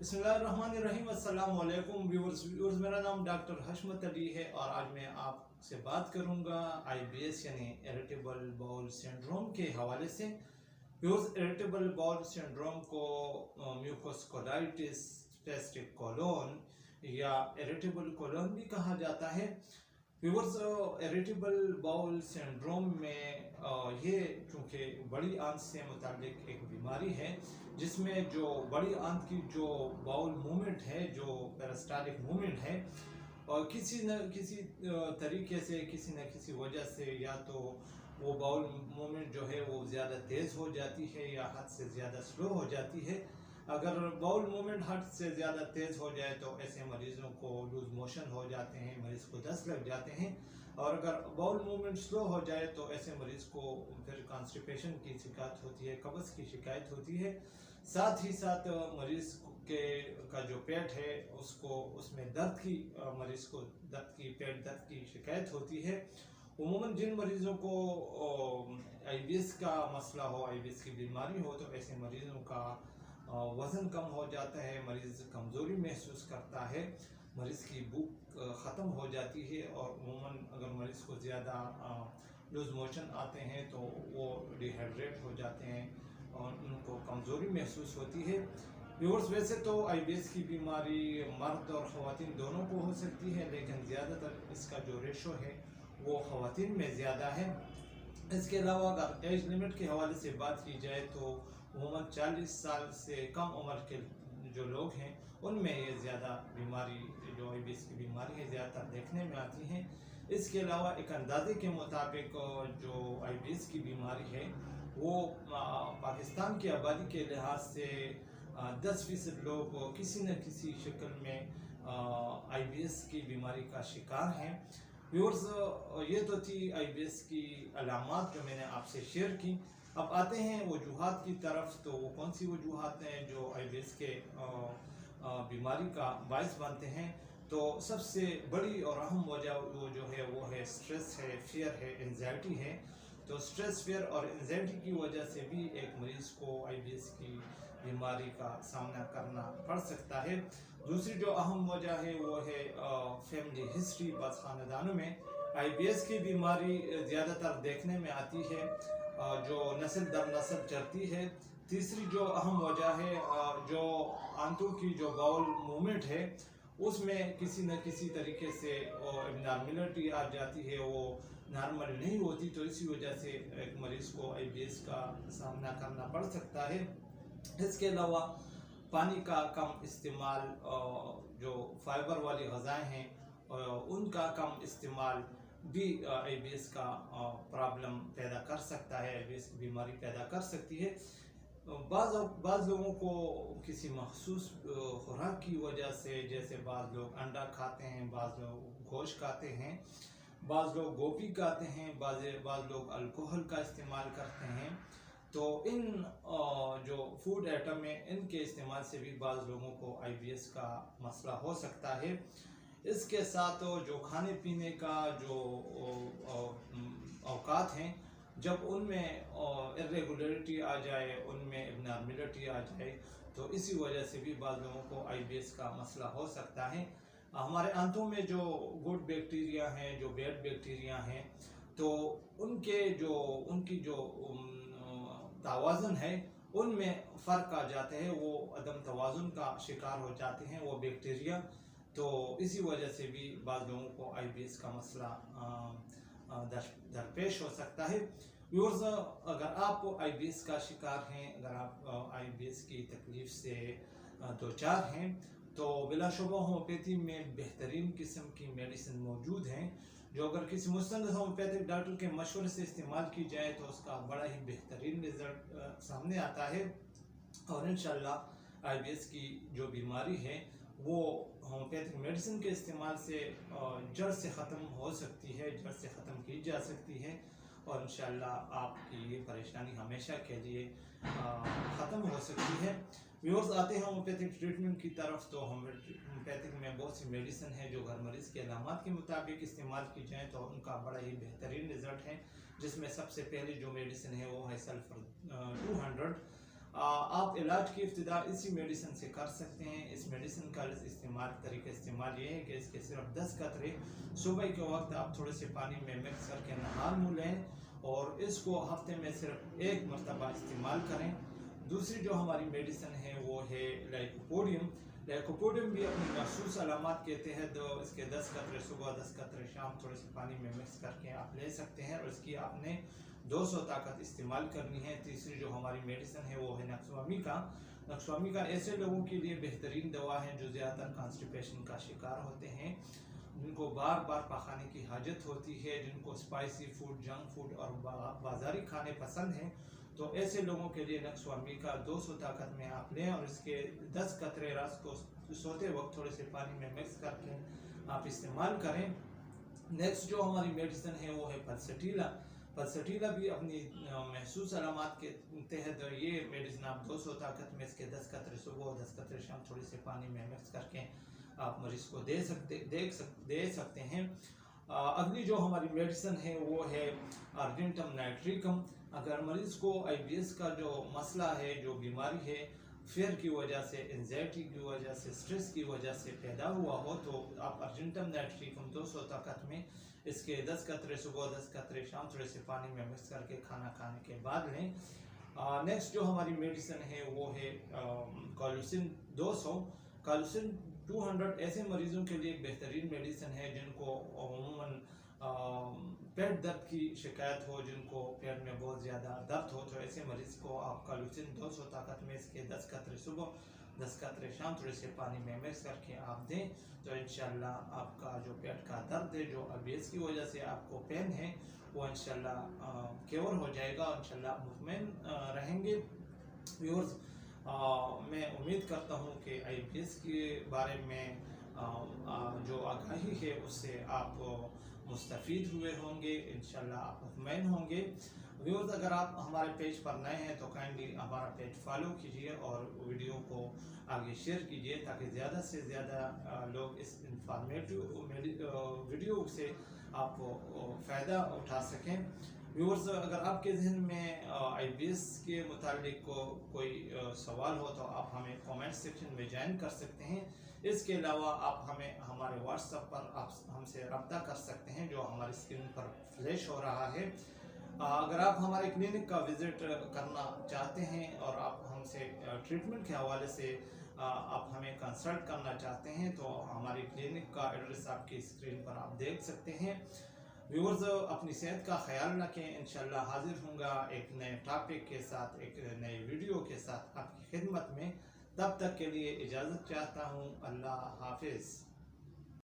बिस्मिल्लाहिर्रहमानिर्रहीम। अस्सलाम वालेकुम व्यूअर्स, मेरा नाम डॉक्टर हशमत अली है और आज मैं आपसे बात करूंगा IBS यानी इरिटेबल बाउल सिंड्रोम के हवाले से। व्यूअर्स, इरिटेबल बाउल सिंड्रोम को म्यूकोस्कोलाइटिस स्पेस्टिक कोलोन या इरिटेबल कोलोन भी कहा जाता है। व्यूअर्स, इरिटेबल बाउल सिंड्रोम में ये चूँकि बड़ी आंत से मुताबिक एक बीमारी है जिसमें जो बड़ी आंत की जो बाउल मूवमेंट है, जो पेरिस्टाल्टिक मूवमेंट है, और किसी न किसी तरीके से किसी न किसी वजह से या तो वो बाउल मूवमेंट जो है वो ज़्यादा तेज़ हो जाती है या हद से ज़्यादा स्लो हो जाती है। अगर बाउल मूवमेंट हद से ज़्यादा तेज़ हो जाए तो ऐसे मरीज़ों को लूज मोशन हो जाते हैं, मरीज़ को दस्त लग जाते हैं। और अगर बाउल मूवमेंट स्लो हो जाए तो ऐसे मरीज़ को फिर कॉन्स्टिपेशन की शिकायत होती है, कब्ज़ की शिकायत होती है। साथ ही साथ मरीज़ का जो पेट है उसमें दर्द की मरीज़ को पेट दर्द की शिकायत होती है। उमूमन जिन मरीज़ों को IBS का मसला हो, IBS की बीमारी हो, तो ऐसे मरीज़ों का वज़न कम हो जाता है, मरीज़ कमज़ोरी महसूस करता है, मरीज़ की भूख ख़त्म हो जाती है। और उमूमन अगर मरीज़ को ज़्यादा लूज़ मोशन आते हैं तो वो डिहाइड्रेट हो जाते हैं और उनको कमज़ोरी महसूस होती है। व्यूअर्स, वैसे तो IBS की बीमारी मर्द और ख़वातीन दोनों को हो सकती है, लेकिन ज़्यादातर इसका जो रेशो है वो ख़वातीन में ज़्यादा है। इसके अलावा अगर एज लिमिट के हवाले से बात की जाए तो उमूमन 40 साल से कम उम्र के जो लोग हैं उनमें ये ज़्यादा बीमारी, जो IBS की बीमारी है, ज़्यादातर देखने में आती हैं। इसके अलावा एक अंदाजे के मुताबिक जो IBS की बीमारी है वो पाकिस्तान की आबादी के लिहाज से 10% लोग किसी न किसी शक्ल में IBS की बीमारी का शिकार हैं। व्यूअर्स, ये तो थी IBS की अलामात जो मैंने आपसे शेयर की। अब आते हैं वजूहात की तरफ। तो वो कौन सी वजूहात हैं जो IBS के बीमारी का बायस बनते हैं? तो सबसे बड़ी और अहम वजह वो जो है वो है स्ट्रेस है, फियर है, एंजाइटी है। तो स्ट्रेस, फियर और एंजाइटी की वजह से भी एक मरीज़ को IBS की बीमारी का सामना करना पड़ सकता है। दूसरी जो अहम वजह है वो है फैमिली हिस्ट्री। बस ख़ानदानों में IBS की बीमारी ज़्यादातर देखने में आती है जो नस्ल दर नस्ल चलती है। तीसरी जो अहम वजह है जो आंतों की जो बाउल मूवमेंट है उसमें किसी न किसी तरीके से एबनॉर्मलिटी आ जाती है, वो नॉर्मल नहीं होती, तो इसी वजह से एक मरीज़ को IBS का सामना करना पड़ सकता है। इसके अलावा पानी का कम इस्तेमाल, जो फाइबर वाली ग़िज़ाएँ हैं उनका कम इस्तेमाल भी IBS का प्रॉब्लम पैदा कर सकता है, IBS की बीमारी पैदा कर सकती है। बाज़ लोगों को किसी मखसूस खुराक की वजह से, जैसे बाज़ लोग अंडा खाते हैं, बाज़ लोग गोश्त खाते हैं, बाज़ लोग गोभी खाते हैं, बाज़ लोग अल्कोहल का इस्तेमाल करते हैं, तो इन जो फूड आइटम है इनके इस्तेमाल से भी बाज़ लोगों को IBS का मसला हो सकता है। इसके साथ जो खाने पीने का जो औकात हैं, जब उनमें इरेगुलरिटी आ जाए, उनमें एबनॉर्मलिटी आ जाए, तो इसी वजह से भी बाज़ लोगों को IBS का मसला हो सकता है। हमारे आंतों में जो गुड बैक्टीरिया हैं, जो बैड बैक्टीरिया हैं, तो उनकी जो तवाज़ुन है उनमें फ़र्क आ जाते हैं, वो अदम तवाज़ुन का शिकार हो जाते हैं वो बैक्टीरिया। तो इसी वजह से भी बाज़ लोगों को IBS का मसला दरपेश हो सकता है। व्यूअर्स, अगर आप IBS का शिकार हैं, अगर आप IBS की तकलीफ़ से दो चार हैं, तो बिलाशुबा होम्योपैथी में बेहतरीन किस्म की मेडिसिन मौजूद हैं जो अगर किसी मुस्तंद होम्योपैथिक डॉक्टर के मशवरे से इस्तेमाल की जाए तो उसका बड़ा ही बेहतरीन रिज़ल्ट सामने आता है। और इंशाअल्लाह IBS की जो बीमारी है वो होम्योपैथिक मेडिसिन के इस्तेमाल से जड़ से ख़त्म हो सकती है, जड़ से ख़त्म की जा सकती है, और इंशाअल्लाह आपकी ये परेशानी हमेशा के लिए ख़त्म हो सकती है। व्यूअर्स, आते हैं होम्योपैथिक ट्रीटमेंट की तरफ। तो होम्योपैथिक में बहुत सी मेडिसिन है जो हर मरीज़ के अलामात के मुताबिक इस्तेमाल की जाए तो उनका बड़ा ही बेहतरीन रिज़ल्ट है, जिसमें सबसे पहले जो मेडिसिन है वो है सल्फर 200। आप इलाज की इब्तिदा इसी मेडिसिन से कर सकते हैं। इस मेडिसिन का तरीका इस्तेमाल ये है कि इसके सिर्फ 10 कतरे सुबह के वक्त आप थोड़े से पानी में मिक्स करके नहा मुँह लें और इसको हफ्ते में सिर्फ एक मरतबा इस्तेमाल करें। दूसरी जो हमारी मेडिसिन है वो है लाइकोपोडियम। लाइकोपोडियम भी अपनी मखसूस अलामत के तहत इसके 10 कतरे सुबह 10 कतरे शाम थोड़े से पानी में मिक्स करके आप ले सकते हैं और इसकी आपने 200 ताकत इस्तेमाल करनी है। तीसरी जो हमारी मेडिसिन है वो है नक्सवामी का। नक्सवामी का ऐसे लोगों के लिए बेहतरीन दवा है जो ज़्यादातर कॉन्स्टिपेशन का शिकार होते हैं, जिनको बार बार पखाने की हाजत होती है, जिनको स्पाइसी फूड, जंक फूड और बाज़ारी खाने पसंद हैं, तो ऐसे लोगों के लिए नक्सवामी का 200 ताकत में आप लें और इसके 10 कतरे रात को सोते वक्त थोड़े से पानी में मिक्स करके आप इस्तेमाल करें। नेक्स्ट जो हमारी मेडिसिन है वो है पल्सटीला। पल्सटीला भी अपनी महसूस अलामत के तहत ये मेडिसिन आप 200 ताकत में इसके 10 कतरे सुबह और 10 कतरे शाम थोड़े से पानी में मिक्स करके आप मरीज़ को दे सकते हैं। अगली जो हमारी मेडिसिन है वो है अर्जेंटम नाइट्रिकम। अगर मरीज़ को IBS का जो मसला है, जो बीमारी है, फेयर की वजह से, एंजाइटी की वजह से, स्ट्रेस की वजह से पैदा हुआ हो, तो आप अर्जेंटम नाइट्रिकम 200 ताकत में इसके 10 कतरे सुबह 10 कतरे शाम थोड़े से पानी में मिक्स करके खाना खाने के बाद लें। नेक्स्ट जो हमारी मेडिसिन है वो है कॉलुसिन 200। कॉलुसिन 200 ऐसे मरीज़ों के लिए एक बेहतरीन मेडिसिन है जिनको अमूमन पेट दर्द की शिकायत हो, जिनको पेट में बहुत ज़्यादा दर्द हो, तो ऐसे मरीज़ को आप कॉलुसिन 200 ताकत में इसके 10 कतरे सुबह 10 कतरे शाम थोड़े से पानी में मिक्स करके आप दें, तो इंशाल्लाह आपका जो पेट का दर्द है, जो IBS की वजह से आपको पेन है, वो इंशाल्लाह क्योर हो जाएगा और इंशाल्लाह मुतमईन रहेंगे। व्यूअर्स, मैं उम्मीद करता हूँ कि IBS के बारे में जो आगाही है उससे आप मुस्तफ़ीद हुए होंगे, इंशाल्लाह आप मुतमईन होंगे। व्यूअर्स, अगर आप हमारे पेज पर नए हैं तो काइंडली हमारा पेज फॉलो कीजिए और वीडियो को आगे शेयर कीजिए ताकि ज़्यादा से ज़्यादा लोग इस इंफॉर्मेटिव वीडियो से आप फ़ायदा उठा सकें। व्यूअर्स, अगर आपके जहन में IBS के मुतालिक कोई सवाल हो तो आप हमें कमेंट सेक्शन में ज्वाइन कर सकते हैं। इसके अलावा आप हमें हमारे व्हाट्सएप पर आप हमसे रब्ता कर सकते हैं जो हमारी स्क्रीन पर फ्लैश हो रहा है। अगर आप हमारे क्लिनिक का विज़िट करना चाहते हैं और आप हमसे ट्रीटमेंट के हवाले से आप हमें कंसल्ट करना चाहते हैं तो हमारी क्लिनिक का एड्रेस आपकी स्क्रीन पर आप देख सकते हैं। व्यूअर्स, अपनी सेहत का ख्याल रखें। इंशाल्लाह हाजिर होऊंगा एक नए टॉपिक के साथ, एक नए वीडियो के साथ आपकी खिदमत में। तब तक के लिए इजाज़त चाहता हूँ। अल्लाह हाफिज़।